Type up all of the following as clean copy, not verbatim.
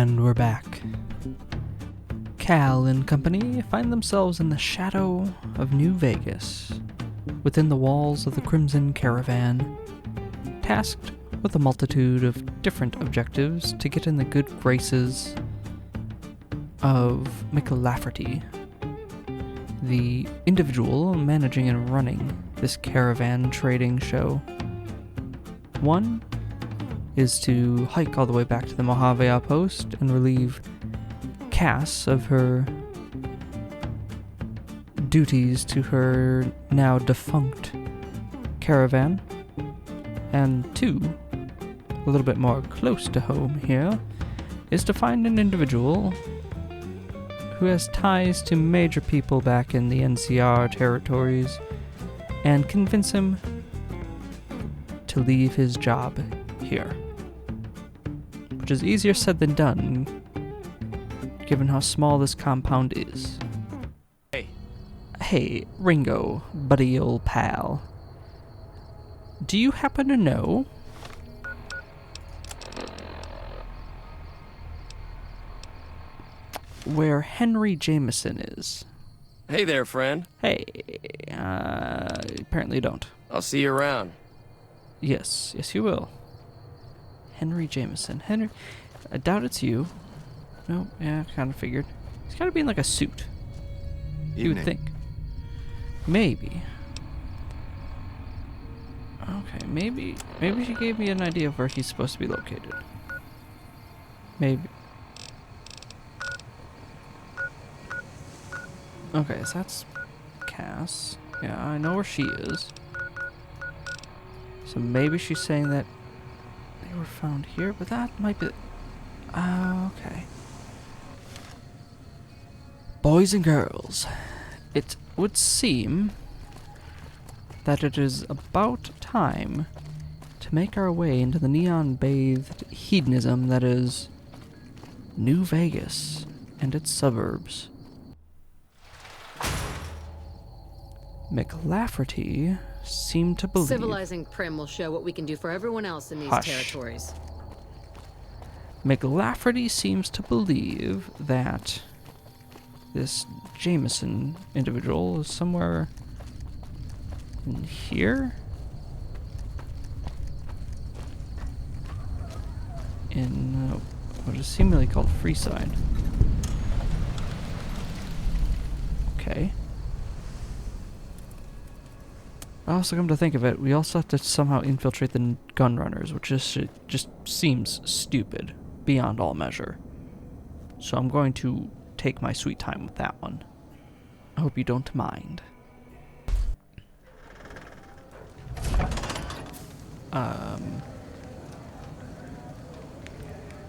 And we're back. Cal and company find themselves in the shadow of New Vegas, within the walls of the Crimson Caravan, tasked with a multitude of different objectives to get in the good graces of McLafferty, the individual managing and running this caravan trading show. One is to hike all the way back to the Mojave outpost and relieve Cass of her duties to her now defunct caravan. And two, a little bit more close to home here, is to find an individual who has ties to major people back in the NCR territories and convince him to leave his job here. Which is easier said than done, given how small this compound is. Hey, Ringo, buddy old pal. Do you happen to know where Henry Jameson is? Hey there, friend. Hey, apparently you don't. I'll see you around. Yes, you will. Henry Jameson. Henry, I doubt it's you. No, yeah, kind of figured. He's gotta be in like a suit. You would think. Maybe. Okay, maybe she gave me an idea of where he's supposed to be located. Maybe. Okay, so that's Cass. Yeah, I know where she is. So maybe she's saying that they were found here, but that might be... okay. Boys and girls, it would seem that it is about time to make our way into the neon-bathed hedonism that is New Vegas and its suburbs. McLafferty seemed to believe... Civilizing Prim will show what we can do for everyone else in these territories. McLafferty seems to believe that this Jameson individual is somewhere in here? In what is seemingly called Freeside. Okay. Also, come to think of it, we also have to somehow infiltrate the gun runners, which just seems stupid, beyond all measure. So I'm going to take my sweet time with that one. I hope you don't mind.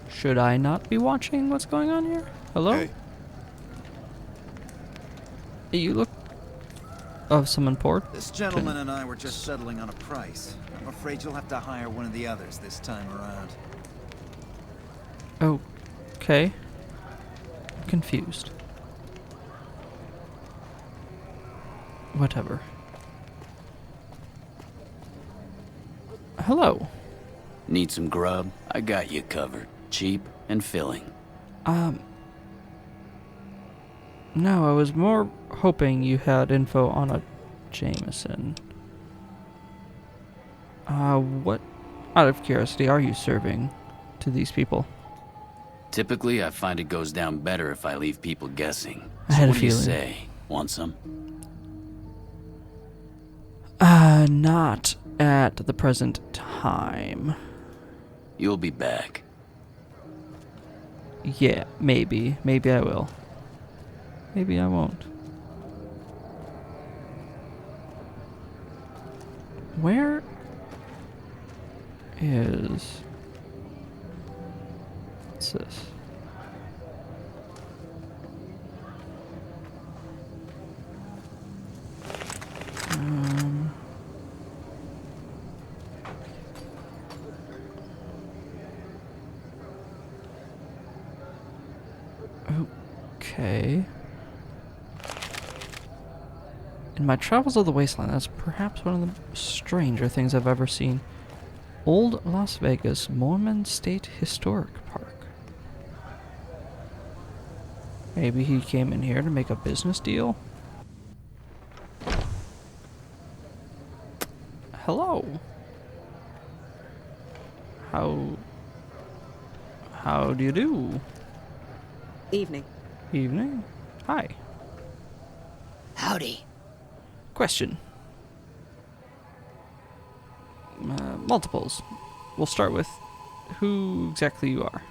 Should I not be watching what's going on here? Hello? Hey. You look of some import. This gentleman and I were just settling on a price. I'm afraid you'll have to hire one of the others this time around. Okay. I'm confused. Whatever. Hello. Need some grub? I got you covered. Cheap and filling. No, I was more hoping you had info on a Jameson. What, out of curiosity, are you serving to these people? Typically, I find it goes down better if I leave people guessing. I had a what do you feeling. say? Want some? Not at the present time. You'll be back. Yeah, maybe. Maybe I will. Maybe I won't. Where is... What's this? Okay. In my travels of the wasteland, that's perhaps one of the stranger things I've ever seen. Old Las Vegas Mormon State Historic Park. Maybe he came in here to make a business deal? Hello. How do you do? Evening. Evening. Hi. Howdy. Question. Multiples. We'll start with who exactly you are.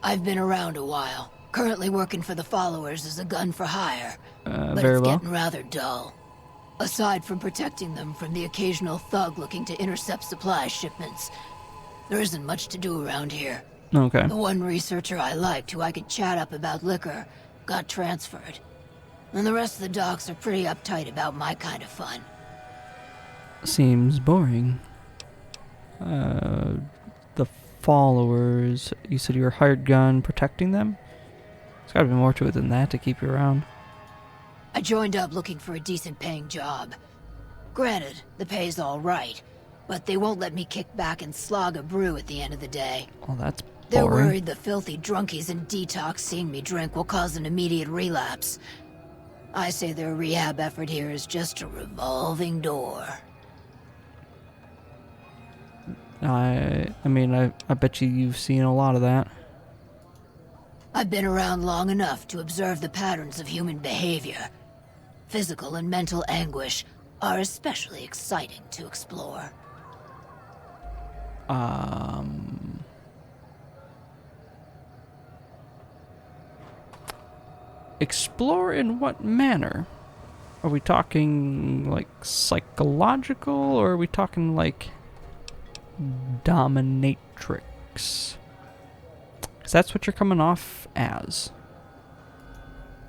I've been around a while. Currently working for the followers as a gun for hire. But Very it's well. getting rather dull. Aside from protecting them from the occasional thug looking to intercept supply shipments, there isn't much to do around here. Okay. The one researcher I liked, who I could chat up about liquor, got transferred. And the rest of the docs are pretty uptight about my kind of fun. Seems boring. The followers, you said you were hired gun protecting them? There's gotta be more to it than that to keep you around. I joined up looking for a decent paying job. Granted, the pay's all right, but they won't let me kick back and slog a brew at the end of the day. Oh, that's They're boring. worried the filthy drunkies in detox seeing me drink will cause an immediate relapse. I say their rehab effort here is just a revolving door. I mean, I bet you've seen a lot of that. I've been around long enough to observe the patterns of human behavior. Physical and mental anguish are especially exciting to explore. Explore in what manner? Are we talking, like, psychological, or are we talking, like, dominatrix? Because that's what you're coming off as.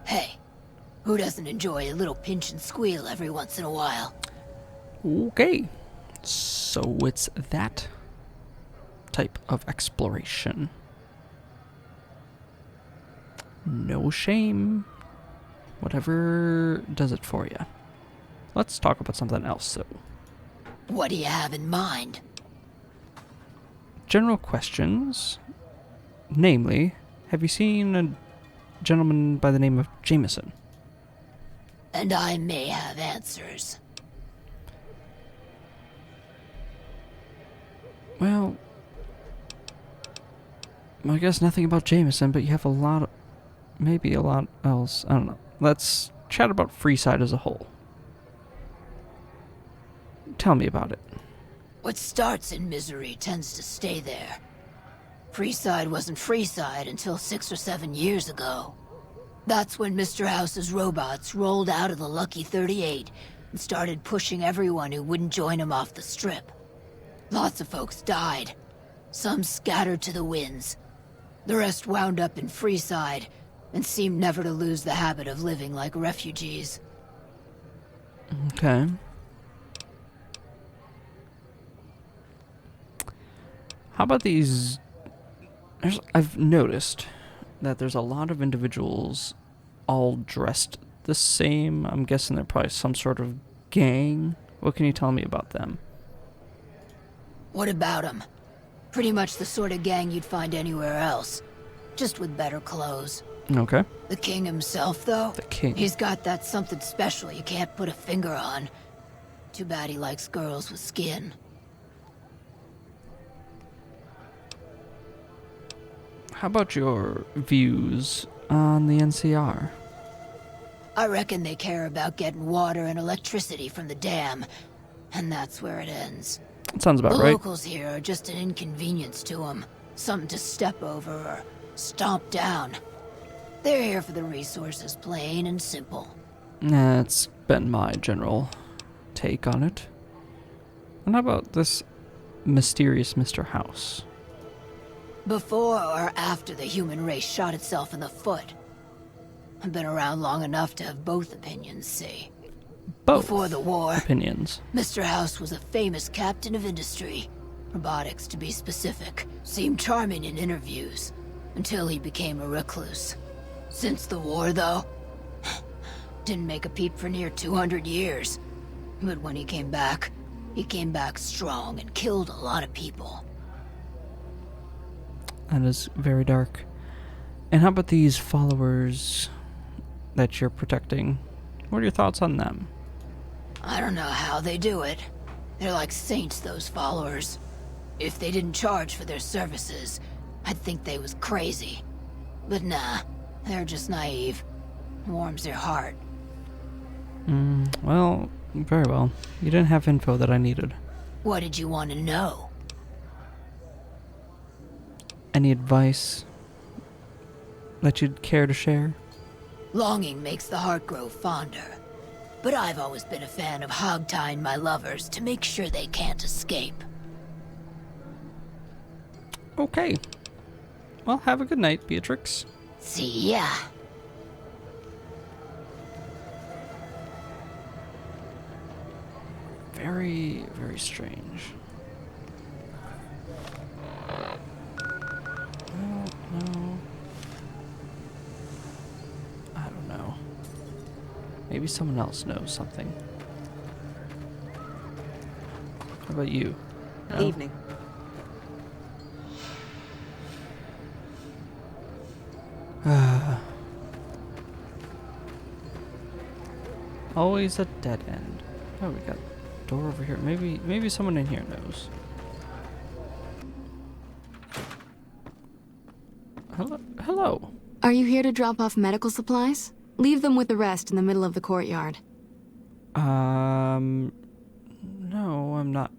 Hey, who doesn't enjoy a little pinch and squeal every once in a while? Okay. So it's that type of exploration. No shame. Whatever does it for you. Let's talk about something else, though. What do you have in mind? General questions. Namely, have you seen a gentleman by the name of Jameson? And I may have answers. Well, I guess nothing about Jameson, but you have maybe a lot else. I don't know. Let's chat about Freeside as a whole. Tell me about it. What starts in misery tends to stay there. Freeside wasn't Freeside until 6 or 7 years ago. That's when Mr. House's robots rolled out of the Lucky 38 and started pushing everyone who wouldn't join him off the strip. Lots of folks died. Some scattered to the winds. The rest wound up in Freeside and seemed never to lose the habit of living like refugees. Okay. How about these... I've noticed that there's a lot of individuals all dressed the same. I'm guessing they're probably some sort of gang. What can you tell me about them? What about them? Pretty much the sort of gang you'd find anywhere else. Just with better clothes. Okay. The king himself, though? The king. He's got that something special you can't put a finger on. Too bad he likes girls with skin. How about your views on the NCR? I reckon they care about getting water and electricity from the dam, and that's where it ends. That sounds about The right. locals here are just an inconvenience to them. Something to step over or stomp down. They're here for the resources, plain and simple. That's been my general take on it. And how about this mysterious Mr. House? Before or after the human race shot itself in the foot? I've been around long enough to have both opinions, see. Both Before the war, opinions. Mr. House was a famous captain of industry. Robotics, to be specific. Seemed charming in interviews, until he became a recluse. Since the war, though, didn't make a peep for near 200 years. But when he came back strong and killed a lot of people. That is very dark. And how about these followers that you're protecting? What are your thoughts on them? I don't know how they do it. They're like saints, those followers. If they didn't charge for their services, I'd think they was crazy. But nah, they're just naive. Warms their heart. Well, very well. You didn't have info that I needed. What did you want to know? Any advice that you'd care to share? Longing makes the heart grow fonder. But I've always been a fan of hog-tying my lovers to make sure they can't escape. Okay. Well, have a good night, Beatrix. See ya. Very, very strange. Well, no. I don't know. Maybe someone else knows something. How about you? No? Evening. Always a dead end. Oh, we got a door over here. Maybe someone in here knows. Hello. Are you here to drop off medical supplies? Leave them with the rest in the middle of the courtyard. No, I'm not.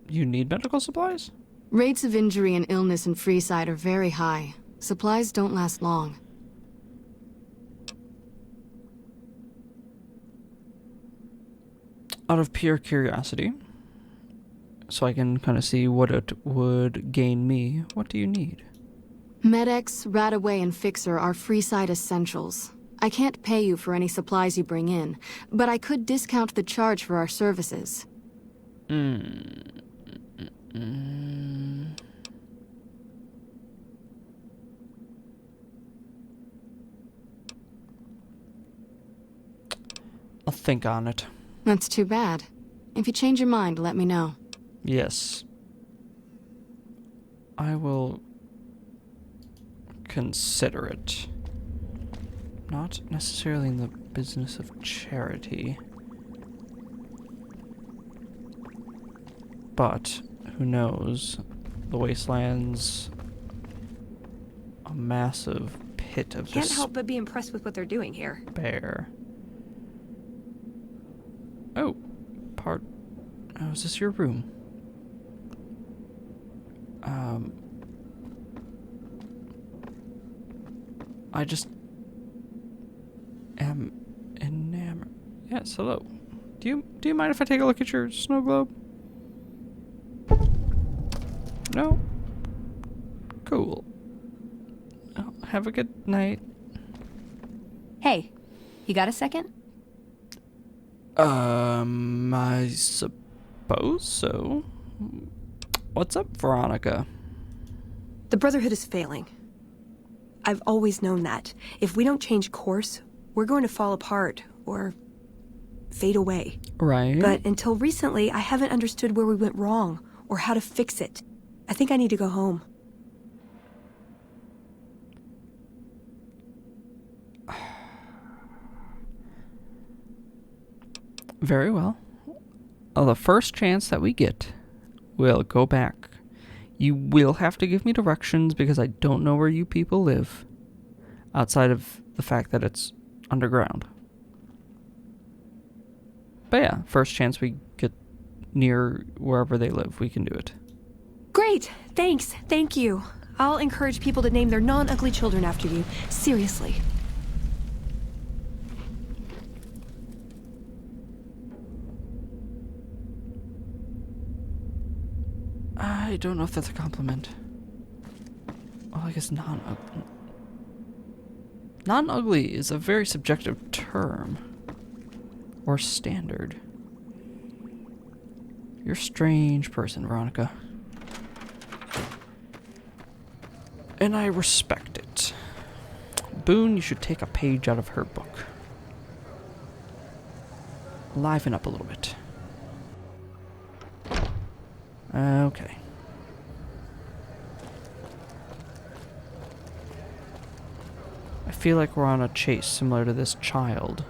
You need medical supplies? Rates of injury and illness in Freeside are very high. Supplies don't last long. Out of pure curiosity, so I can kind of see what it would gain me, what do you need? Med-X, Radaway, and Fixer are Freeside essentials. I can't pay you for any supplies you bring in, but I could discount the charge for our services. I'll think on it. That's too bad. If you change your mind, let me know. Yes. I will consider it. Not necessarily in the business of charity. But, who knows? The Wasteland's a massive pit of Can't help but be impressed with what they're doing here. despair. Oh, oh, is this your room? I just am enamored. Yes, hello. Do you mind if I take a look at your snow globe? No? Cool. Oh, have a good night. Hey, you got a second? I suppose so. What's up, Veronica? The Brotherhood is failing. I've always known that. If we don't change course, we're going to fall apart, or fade away. Right. But until recently, I haven't understood where we went wrong, or how to fix it. I think I need to go home. Very well. The first chance that we get, we'll go back. You will have to give me directions because I don't know where you people live, outside of the fact that it's underground. But yeah, first chance we get near wherever they live, we can do it. Great! Thanks! Thank you! I'll encourage people to name their non-ugly children after you. Seriously. I don't know if that's a compliment. Well, I guess non-ugly. Non-ugly is a very subjective term. Or standard. You're a strange person, Veronica. And I respect it. Boone, you should take a page out of her book. Liven up a little bit. Okay. feel like we're on a chase similar to this child.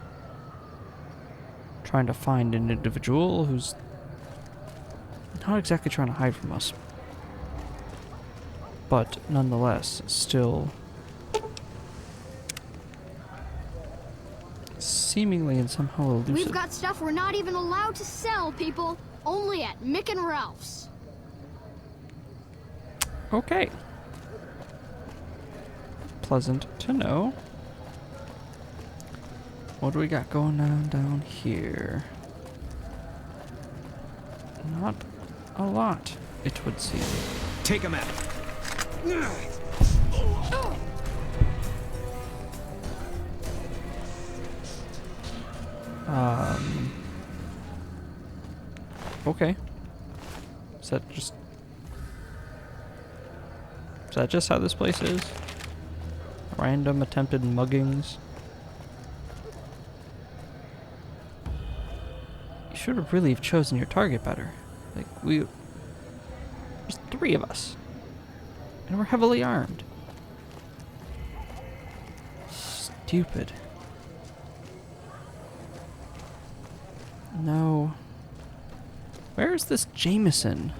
Trying to find an individual who's not exactly trying to hide from us. But nonetheless, still seemingly and somehow elusive. We've got stuff we're not even allowed to sell, people. Only at Mick and Ralph's. Okay. Pleasant to know. What do we got going on down here? Not a lot, it would seem. Take him out. Okay. Is that just how this place is? Random attempted muggings. You should have really chosen your target better. Like, there's 3 of us. And we're heavily armed. Stupid. No. Where's this Jameson?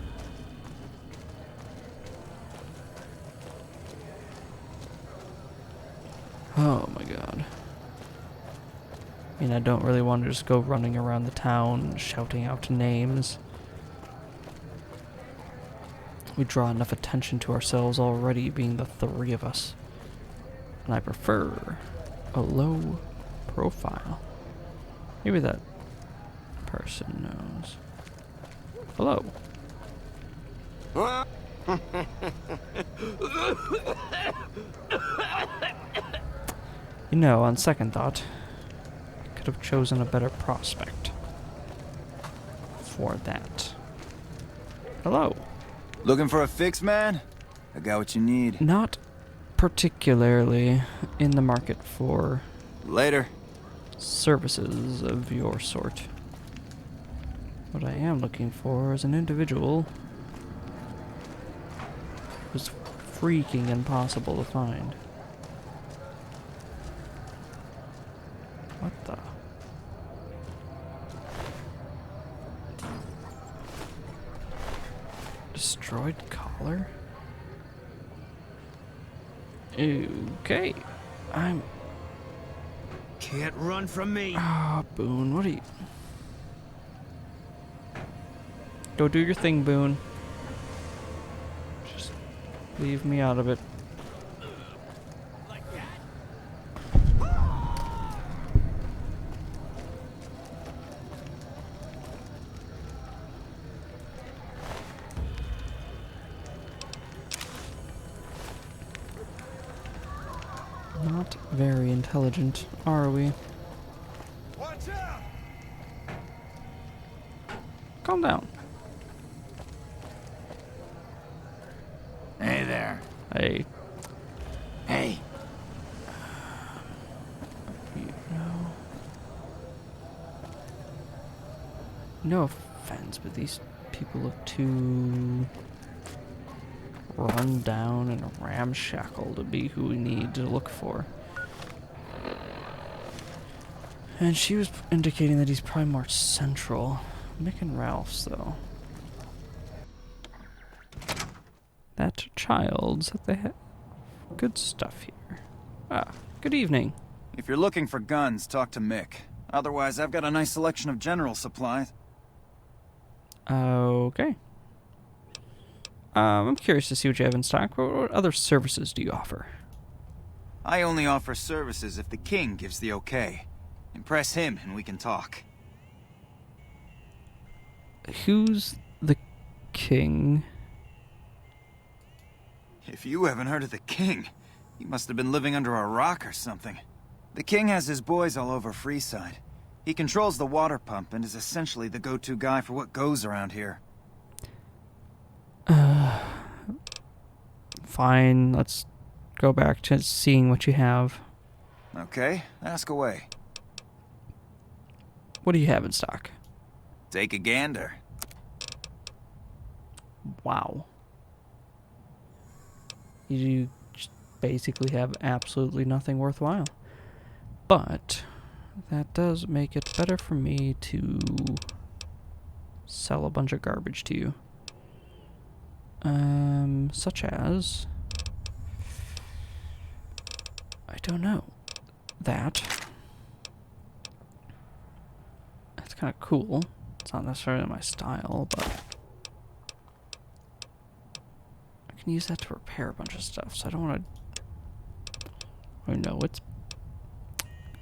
Oh my god. I mean, I don't really want to just go running around the town shouting out names. We draw enough attention to ourselves already, being the 3 of us. And I prefer a low profile. Maybe that person knows. Hello. You know, on second thought, I could have chosen a better prospect for that. Hello. Looking for a fix, man? I got what you need. Not particularly in the market for Later. services of your sort. What I am looking for is an individual who's freaking impossible to find. What the? Destroyed collar? Okay. Can't run from me. Ah, Boone, what are you... Go do your thing, Boone. Just leave me out of it. Not very intelligent, are we? Watch out! Calm down. Hey there. Hey. Hey. No offense, but these people look too run down and ramshackle to be who we need to look for. And she was indicating that he's probably more central. Mick and Ralph's, though. That child said they had good stuff here. Ah, good evening. If you're looking for guns, talk to Mick. Otherwise, I've got a nice selection of general supplies. Okay. I'm curious to see what you have in stock. What other services do you offer? I only offer services if the king gives the okay. Impress him and we can talk. Who's the king? If you haven't heard of the king, you must have been living under a rock or something. The king has his boys all over Freeside. He controls the water pump and is essentially the go-to guy for what goes around here. Fine, let's go back to seeing what you have. Okay, ask away. What do you have in stock? Take a gander. Wow. You basically have absolutely nothing worthwhile. But that does make it better for me to sell a bunch of garbage to you. Such as... I don't know. That. That's kind of cool. It's not necessarily my style, but... I can use that to repair a bunch of stuff, so I don't want to... Oh no, it's...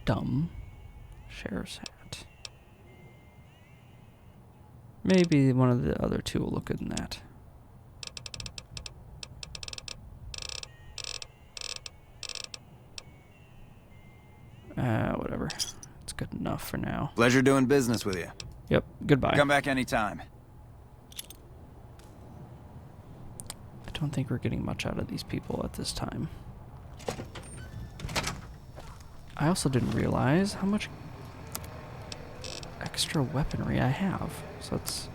dumb. Sheriff's hat. Maybe one of the other two will look good in that. Whatever. It's good enough for now. Pleasure doing business with you. Yep, goodbye. Come back anytime. I don't think we're getting much out of these people at this time. I also didn't realize how much extra weaponry I have. So let's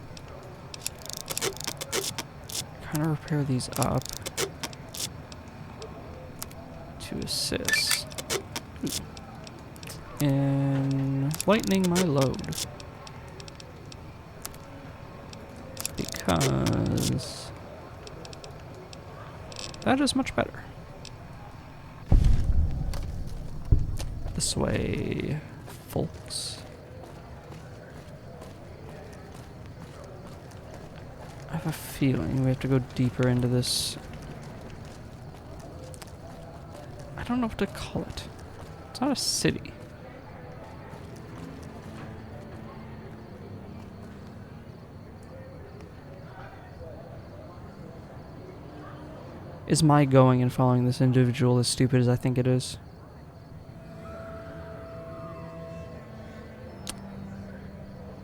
kind of repair these up to assist. Ooh. And lightening my load. Because that is much better. This way, folks. I have a feeling we have to go deeper into this. I don't know what to call it. It's not a city. Is my going and following this individual as stupid as I think it is?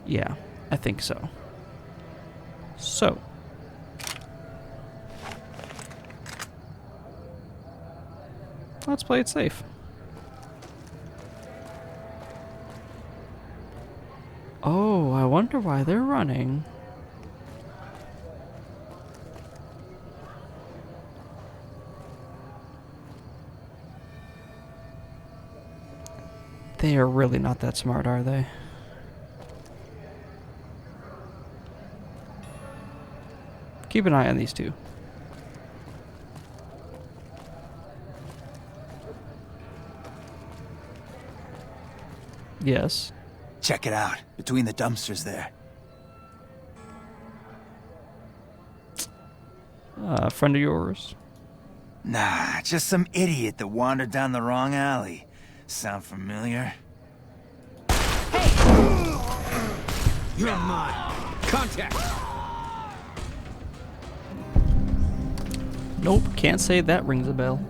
Yeah, I think so. So. Let's play it safe. Oh, I wonder why they're running. They are really not that smart, are they? Keep an eye on these two. Yes. Check it out. Between the dumpsters there. Friend of yours? Nah, just some idiot that wandered down the wrong alley. Sound familiar? You're mine. Contact. Nope, can't say that rings a bell.